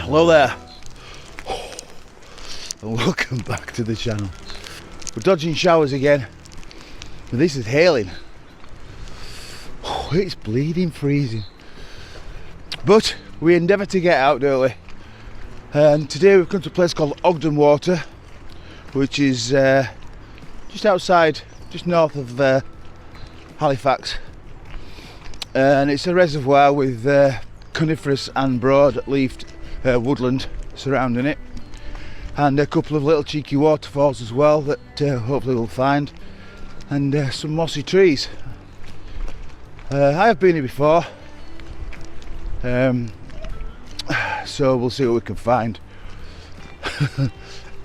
Hello there, and welcome back to the channel. We're dodging showers again, but this is hailing. It's bleeding freezing, but we endeavour to get out, don't we? And today we've come to a place called Ogden Water, which is just outside, just north of Halifax, and it's a reservoir with coniferous and broad-leafed woodland surrounding it, and a couple of little cheeky waterfalls as well that hopefully we'll find, and some mossy trees. I have been here before, so we'll see what we can find.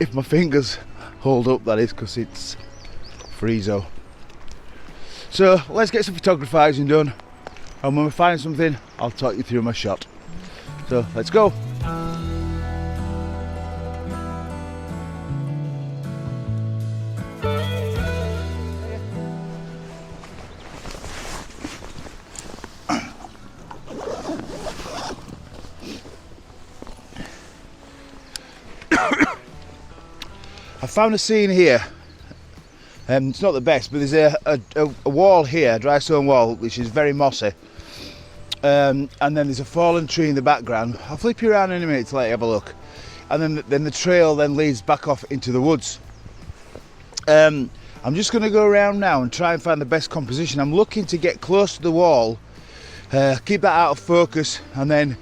If my fingers hold up, that is, because it's freezo. So let's get some photographizing done, and when we find something I'll talk you through my shot. So let's go. I found a scene here. It's not the best, but there's a wall here, a dry stone wall, which is very mossy. And then there's a fallen tree in the background. I'll flip you around in a minute to let you have a look. And then the trail then leads back off into the woods. I'm just going to go around now and try and find the best composition. I'm looking to get close to the wall, keep that out of focus, and then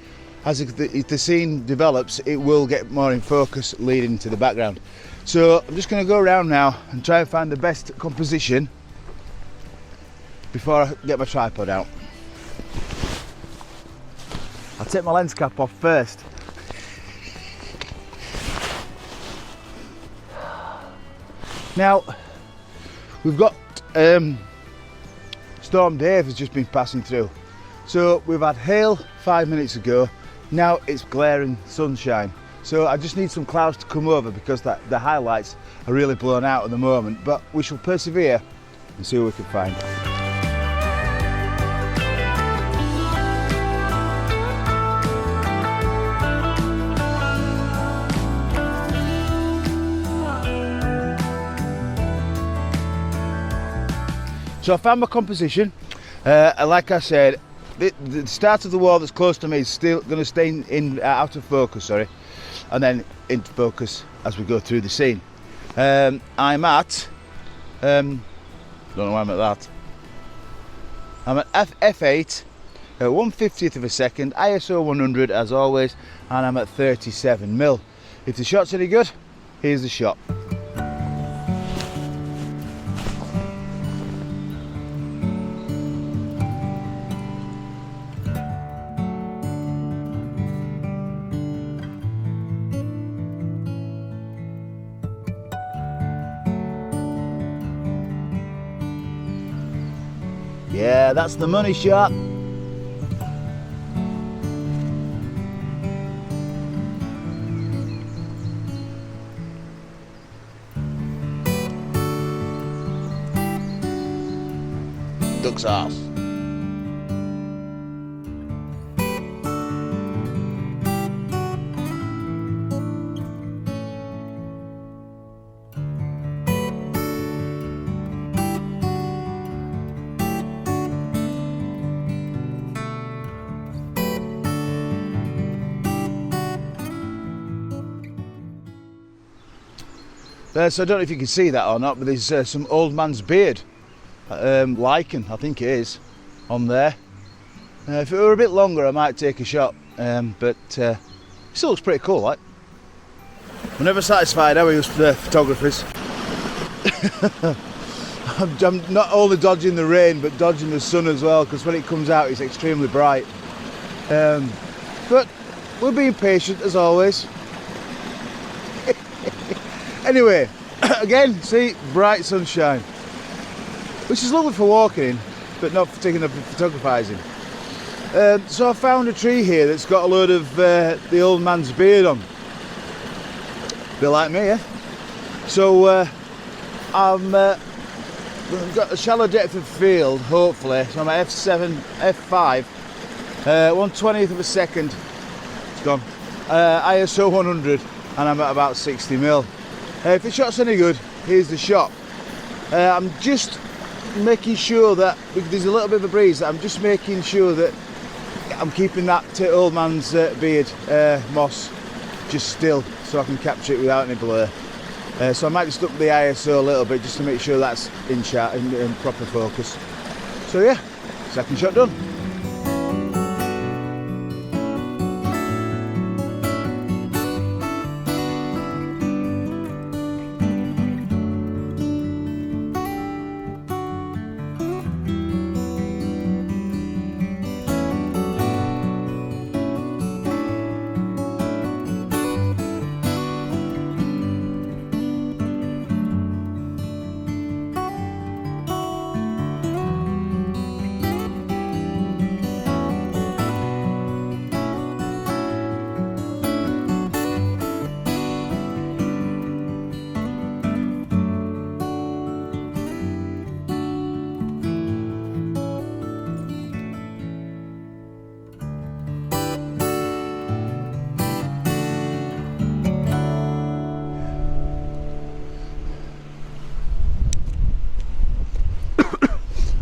as the scene develops, it will get more in focus leading to the background. So I'm just going to go around now and try and find the best composition before I get my tripod out. I'll take my lens cap off first. Now we've got Storm Dave has just been passing through. So we've had hail 5 minutes ago, now it's glaring sunshine. So I just need some clouds to come over because the highlights are really blown out at the moment, but we shall persevere and see what we can find. So I found my composition, and like I said, the start of the wall that's close to me is still going to stay out of focus, and then into focus as we go through the scene. I'm at, don't know why I'm at that. I'm at f8, 1/50th of a second, ISO 100 as always, and I'm at 37mm. If the shot's any good, here's the shot. Yeah, that's the money shot. Duck's arse. So I don't know if you can see that or not, but there's some old man's beard, lichen I think it is, on there. If it were a bit longer I might take a shot, but it still looks pretty cool, like. We're never satisfied, are we, as photographers? I'm not only dodging the rain but dodging the sun as well, because when it comes out it's extremely bright. But we're being patient as always. Anyway, again, see, bright sunshine, which is lovely for walking in, but not for taking up photographizing. So I found a tree here that's got a load of the old man's beard on. Bit like me, eh? So I've got a shallow depth of field, hopefully. So I'm at F7, F5, 1/20th of a second. It's gone. ISO 100 and I'm at about 60mm. If the shot's any good, here's the shot. I'm just making sure that, because there's a little bit of a breeze, I'm just making sure that I'm keeping that old man's beard moss just still, so I can capture it without any blur. So I might just up the ISO a little bit just to make sure that's in proper focus. So yeah, second shot done.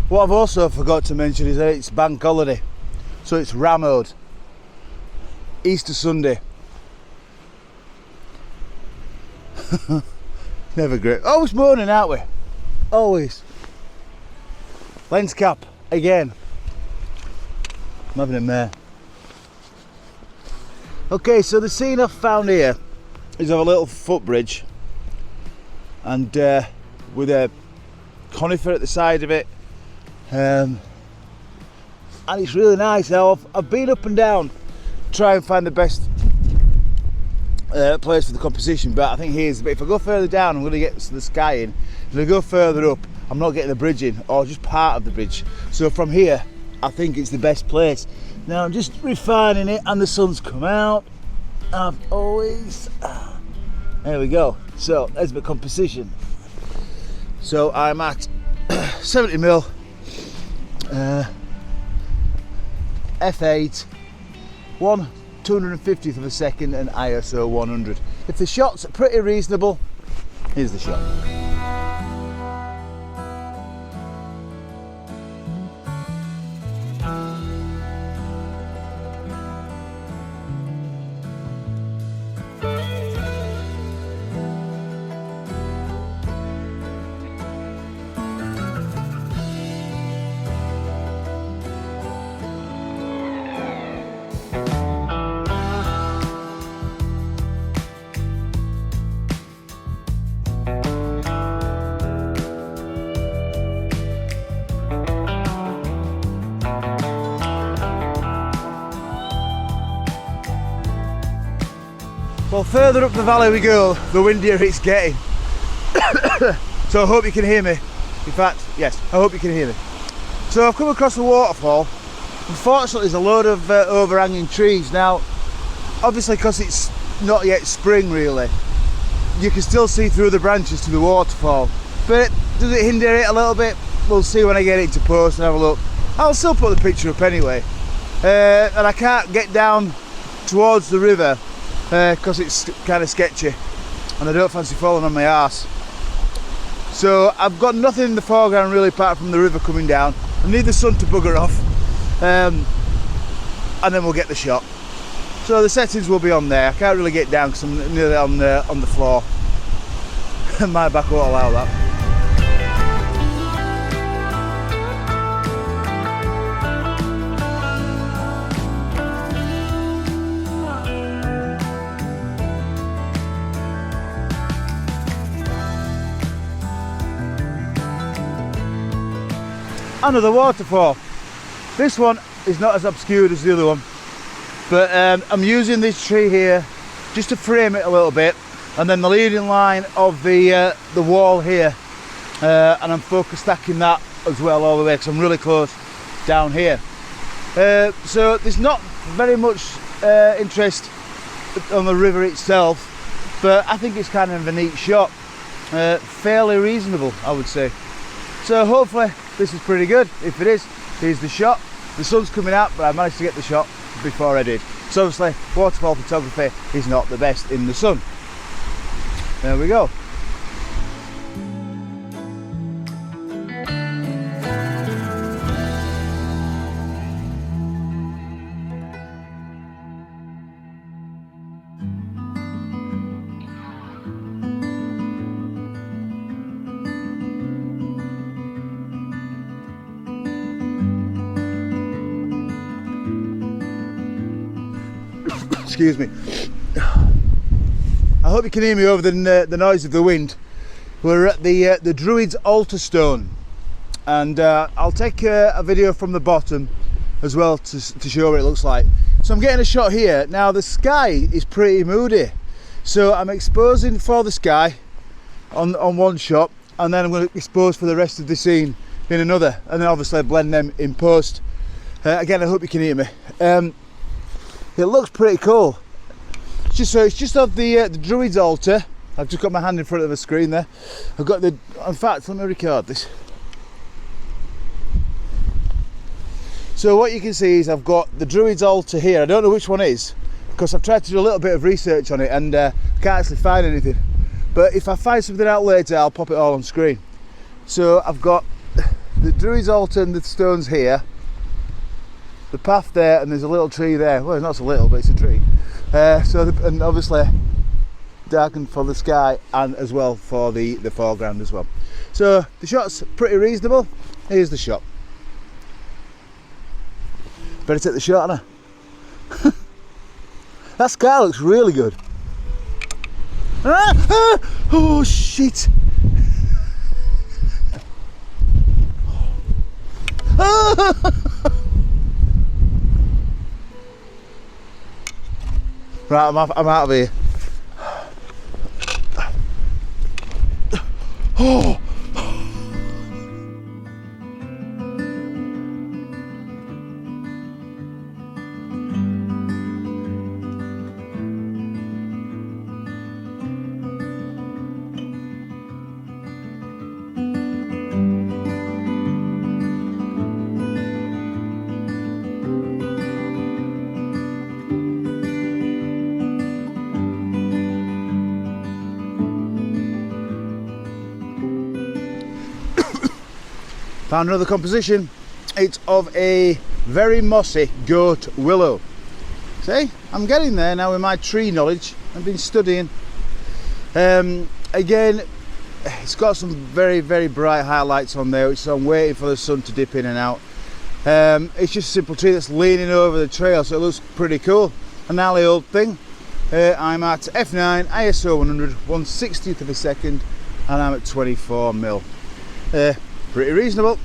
What I've also forgot to mention is that it's bank holiday, so it's Ramode, Easter Sunday. Never great. Always moaning, aren't we? Always. Lens cap again. I'm having a mare. Okay, so the scene I've found here is of a little footbridge, and with a conifer at the side of it. And it's really nice. Now I've been up and down try and find the best place for the composition, but I think here's the bit. If I go further down, I'm going to get the sky in. If I go further up, I'm not getting the bridge in, or just part of the bridge. So from here I think it's the best place. Now I'm just refining it, and the sun's come out. I've always there we go. So there's the composition. So I'm at 70mm f8, 1/250th of a second, and ISO 100. If the shot's pretty reasonable, here's the shot. Well, further up the valley we go, the windier it's getting. So I hope you can hear me. In fact, yes, I hope you can hear me. So I've come across a waterfall. Unfortunately, there's a load of overhanging trees. Now, obviously, because it's not yet spring really, you can still see through the branches to the waterfall. But does it hinder it a little bit? We'll see when I get it to post and have a look. I'll still put the picture up anyway. And I can't get down towards the river because it's kind of sketchy and I don't fancy falling on my arse. So I've got nothing in the foreground really apart from the river coming down. I need the sun to bugger off, and then we'll get the shot. So the settings will be on there. I can't really get down because I'm nearly on the floor. My back won't allow that. Another waterfall. This one is not as obscured as the other one, but I'm using this tree here just to frame it a little bit, and then the leading line of the wall here, and I'm focus stacking that as well all the way because I'm really close down here. So there's not very much interest on the river itself, but I think it's kind of a neat shot, fairly reasonable I would say. So hopefully this is pretty good. If it is, here's the shot. The sun's coming out, but I managed to get the shot before I did. So obviously waterfall photography is not the best in the sun. There we go. Excuse me. I hope you can hear me over the noise of the wind. We're at the Druid's Altar Stone, and I'll take a video from the bottom as well to show what it looks like. So I'm getting a shot here. Now the sky is pretty moody, so I'm exposing for the sky on one shot, and then I'm going to expose for the rest of the scene in another, and then obviously blend them in post. Again, I hope you can hear me. It looks pretty cool. It's just off the Druid's Altar. I've just got my hand in front of a screen there. I've got in fact, let me record this. So what you can see is I've got the Druid's Altar here. I don't know which one is, because I've tried to do a little bit of research on it and can't actually find anything. But if I find something out later, I'll pop it all on screen. So I've got the Druid's Altar and the stones here, the path there, and there's a little tree there. Well, it's not so little, but it's a tree. And obviously darkened for the sky and as well for the foreground as well. So the shot's pretty reasonable. Here's the shot. Better take the shot, Anna. That sky looks really good. Oh shit! Right, I'm out of here. Oh! Found another composition. It's of a very mossy goat willow. See, I'm getting there now with my tree knowledge. I've been studying. Again, it's got some very, very bright highlights on there, which is I'm waiting for the sun to dip in and out. It's just a simple tree that's leaning over the trail, so it looks pretty cool. A gnarly old thing. I'm at f9, ISO 100, 1/60th of a second, and I'm at 24mm. Pretty reasonable.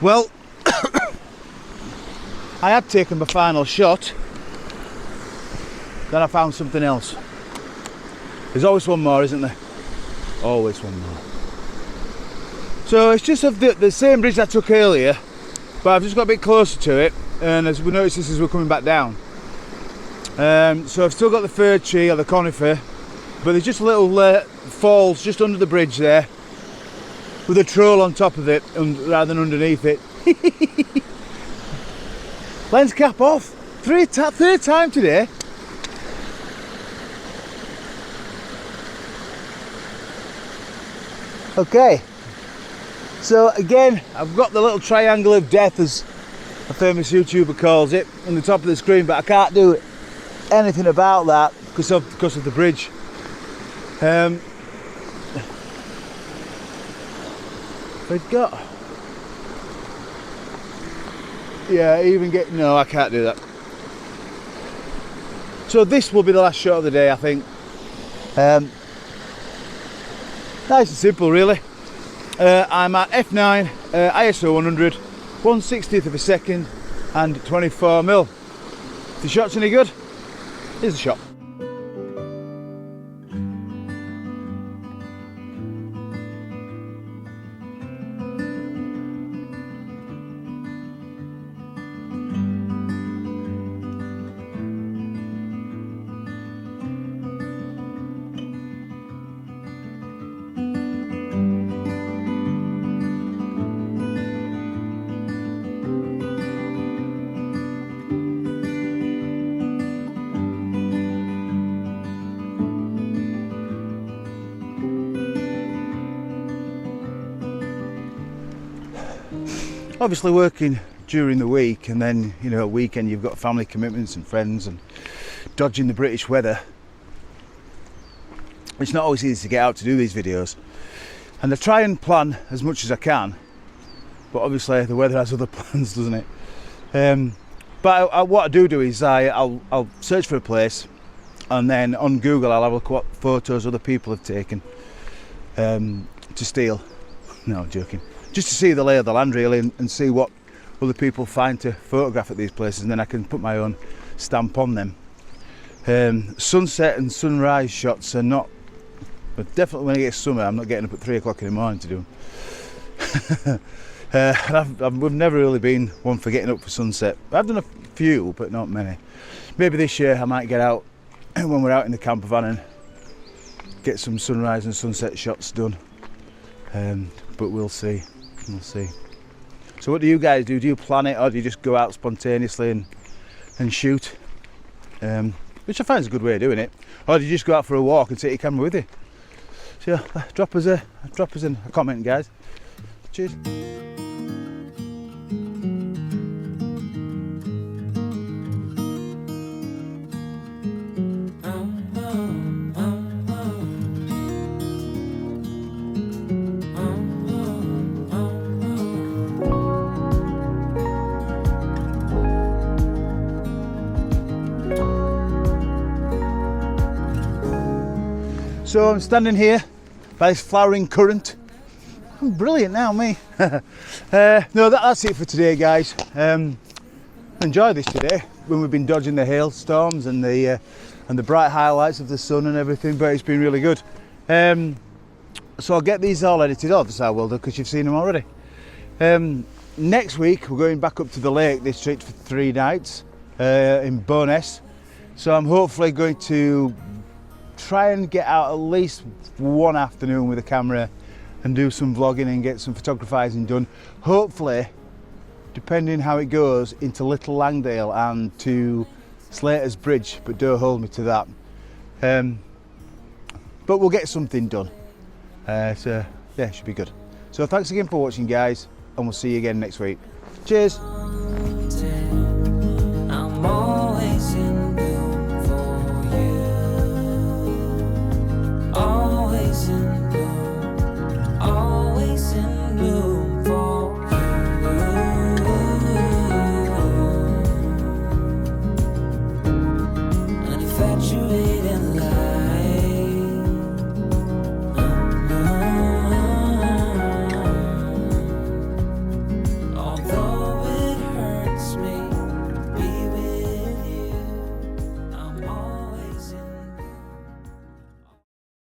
Well, I had taken my final shot, then I found something else. There's always one more, isn't there? Always one more. So it's just of the same bridge I took earlier, but I've just got a bit closer to it, and as we noticed this as we're coming back down. So I've still got the fir tree or the conifer, but there's just little falls just under the bridge there, with a troll on top of it rather than underneath it. Lens cap off. Third time today. Okay. So again, I've got the little triangle of death as a famous YouTuber calls it, on the top of the screen, but I can't do anything about that because of the bridge. We've got, yeah, even get, no, I can't do that. So this will be the last shot of the day, I think. Nice and simple, really. I'm at f9, ISO 100, 1/60th of a second, and 24mm. If the shot's any good, here's the shot. Obviously working during the week, and then, you know, weekend you've got family commitments and friends, and dodging the British weather, it's not always easy to get out to do these videos, and I try and plan as much as I can, but obviously the weather has other plans, doesn't it? But what I do is I'll search for a place, and then on Google I'll have a look at what photos other people have taken to steal. No, I'm joking. Just to see the lay of the land, really, and see what other people find to photograph at these places, and then I can put my own stamp on them. Sunset and sunrise shots are not, but definitely when it gets summer, I'm not getting up at 3 o'clock in the morning to do them. We've never really been one for getting up for sunset. I've done a few, but not many. Maybe this year I might get out when we're out in the camper van and get some sunrise and sunset shots done. But we'll see. We'll see. So what do you guys do? Do you plan it, or do you just go out spontaneously and shoot? Which I find is a good way of doing it. Or do you just go out for a walk and take your camera with you? So drop us a comment, guys. Cheers. So I'm standing here by this flowering current. I'm brilliant now, me. No, that's it for today, guys. Enjoy this today when we've been dodging the hailstorms and the bright highlights of the sun and everything, but it's been really good. So I'll get these all edited, obviously I will do, because you've seen them already. Next week we're going back up to the Lake District for 3 nights in Bowness. So I'm hopefully going to try and get out at least one afternoon with a camera and do some vlogging and get some photographizing done. Hopefully, depending how it goes, into Little Langdale and to Slater's Bridge, but don't hold me to that. But we'll get something done. So yeah, it should be good. So thanks again for watching, guys, and we'll see you again next week. Cheers.